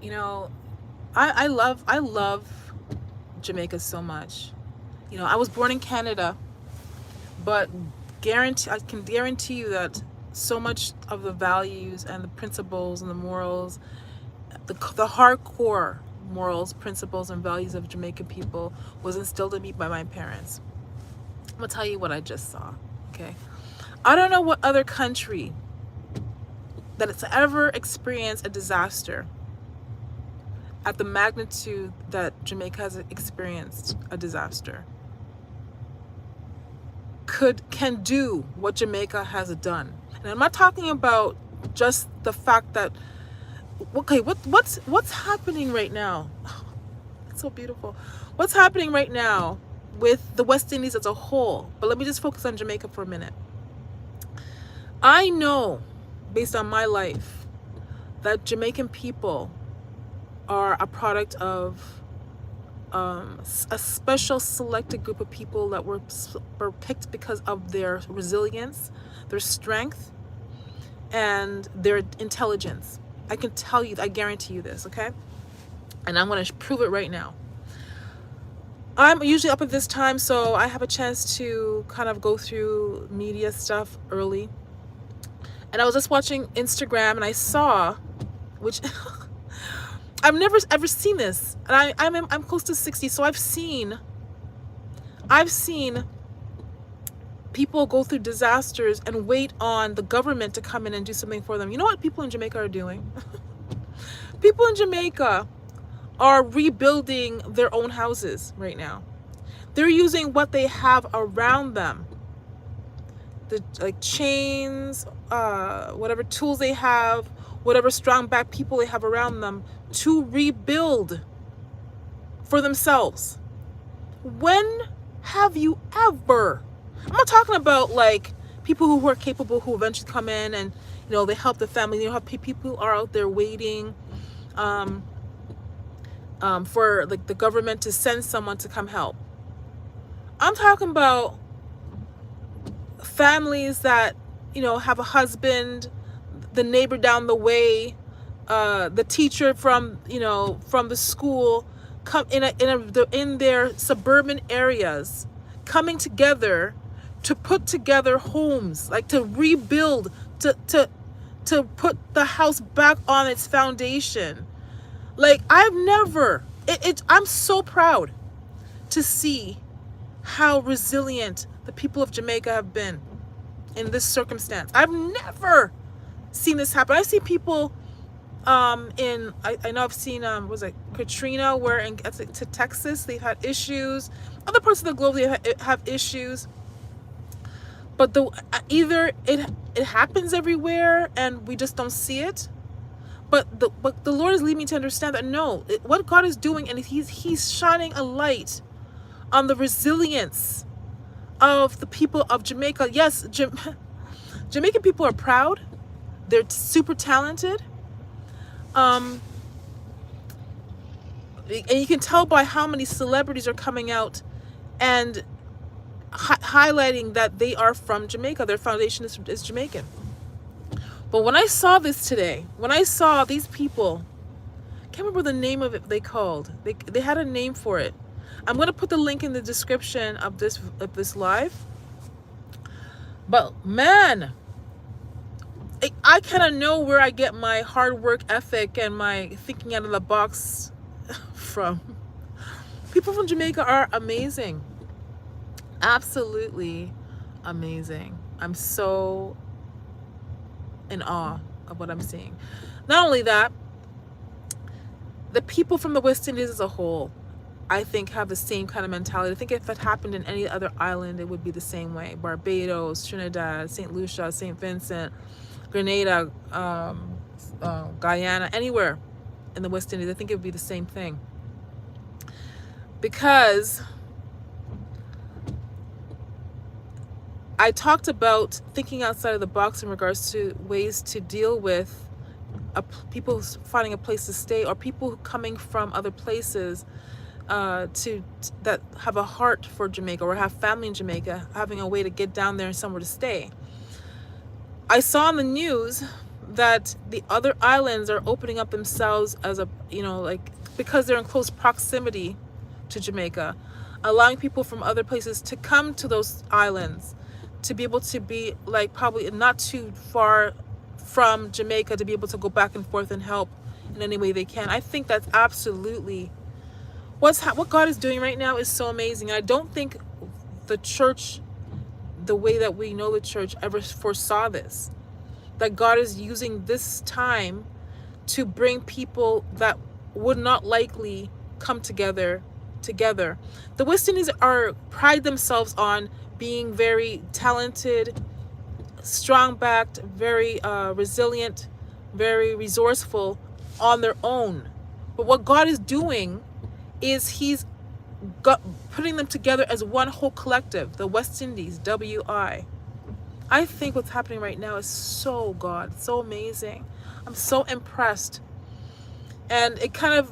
You know, I love Jamaica so much. You know, I was born in Canada, but I can guarantee you that so much of the values and the principles and the morals, the hardcore morals, principles, and values of Jamaican people was instilled in me by my parents. I'm gonna tell you what I just saw. Okay, I don't know what other country that has ever experienced a disaster at the magnitude that Jamaica has experienced a disaster can do what Jamaica has done. And I'm not talking about just the fact that okay, what's happening right now? It's so beautiful. What's happening right now with the West Indies as a whole? But let me just focus on Jamaica for a minute. I know, based on my life, that Jamaican people are a product of a special selected group of people that were picked because of their resilience, their strength, and their intelligence. I can tell you, I guarantee you this, okay? And I'm going to prove it right now. I'm usually up at this time, so I have a chance to kind of go through media stuff early. And I was just watching Instagram and I saw, which I've never ever seen this, and I'm close to 60, so I've seen people go through disasters and wait on the government to come in and do something for them. You know what people in Jamaica are doing? People in Jamaica are rebuilding their own houses right now. They're using what they have around them, the like chains, whatever tools they have, whatever strong back people they have around them, to rebuild for themselves. When have you ever? I'm not talking about like people who are capable who eventually come in and they help the family. You know how people are out there waiting for like the government to send someone to come help. I'm talking about families that have a husband, the neighbor down the way, the teacher from the school, come in their suburban areas, coming together to put together homes, like to rebuild, to put the house back on its foundation. Like I'm so proud to see how resilient the people of Jamaica have been in this circumstance. I've never seen this happen. I see people I know I've seen was it Katrina, where to Texas they've had issues. Other parts of the globe they have issues. But either it happens everywhere and we just don't see it. But the Lord is leading me to understand that no, what God is doing, and He's shining a light on the resilience of the people of Jamaica. Yes, Jamaican people are proud. They're super talented. And you can tell by how many celebrities are coming out and highlighting that they are from Jamaica. Their foundation is Jamaican. But when I saw this today, when I saw these people, I can't remember the name of it they called. They had a name for it. I'm going to put the link in the description of this live. But man, I kind of know where I get my hard work ethic and my thinking out of the box from. People from Jamaica are amazing. Absolutely amazing. I'm so in awe of what I'm seeing. Not only that, the people from the West Indies as a whole, I think, have the same kind of mentality. I think if that happened in any other island, it would be the same way. Barbados, Trinidad, St. Lucia, St. Vincent, Grenada, Guyana, anywhere in the West Indies, I think it would be the same thing. Because I talked about thinking outside of the box in regards to ways to deal with people finding a place to stay, or people coming from other places that have a heart for Jamaica or have family in Jamaica, having a way to get down there and somewhere to stay. I saw on the news that the other islands are opening up themselves as a, you know, like, because they're in close proximity to Jamaica, allowing people from other places to come to those islands, to be able to be like probably not too far from Jamaica, to be able to go back and forth and help in any way they can. I think that's absolutely what God is doing right now is so amazing. I don't think the church, the way that we know the church, ever foresaw this, that God is using this time to bring people that would not likely come together. The West Indies pride themselves on being very talented, strong-backed, very resilient, very resourceful on their own. But what God is doing is he's putting them together as one whole collective, the West Indies, WI. I think what's happening right now is so amazing. I'm so impressed. And it kind of,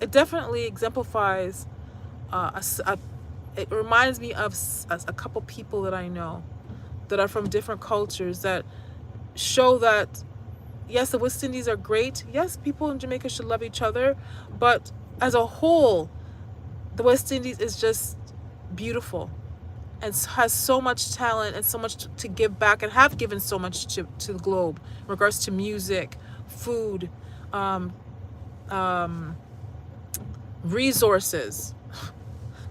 it definitely exemplifies, it reminds me of a couple people that I know that are from different cultures that show that, yes, the West Indies are great. Yes, people in Jamaica should love each other. But as a whole, the West Indies is just beautiful and has so much talent and so much to give back, and have given so much to the globe in regards to music, food, resources.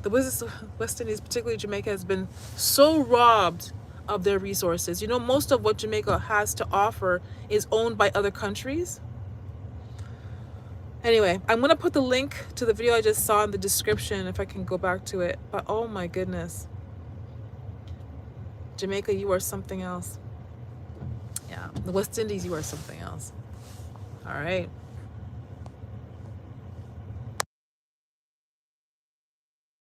The West Indies, particularly Jamaica, has been so robbed of their resources. You know, most of what Jamaica has to offer is owned by other countries. Anyway, I'm going to put the link to the video I just saw in the description if I can go back to it. But oh my goodness. Jamaica, you are something else. Yeah, the West Indies, you are something else. All right.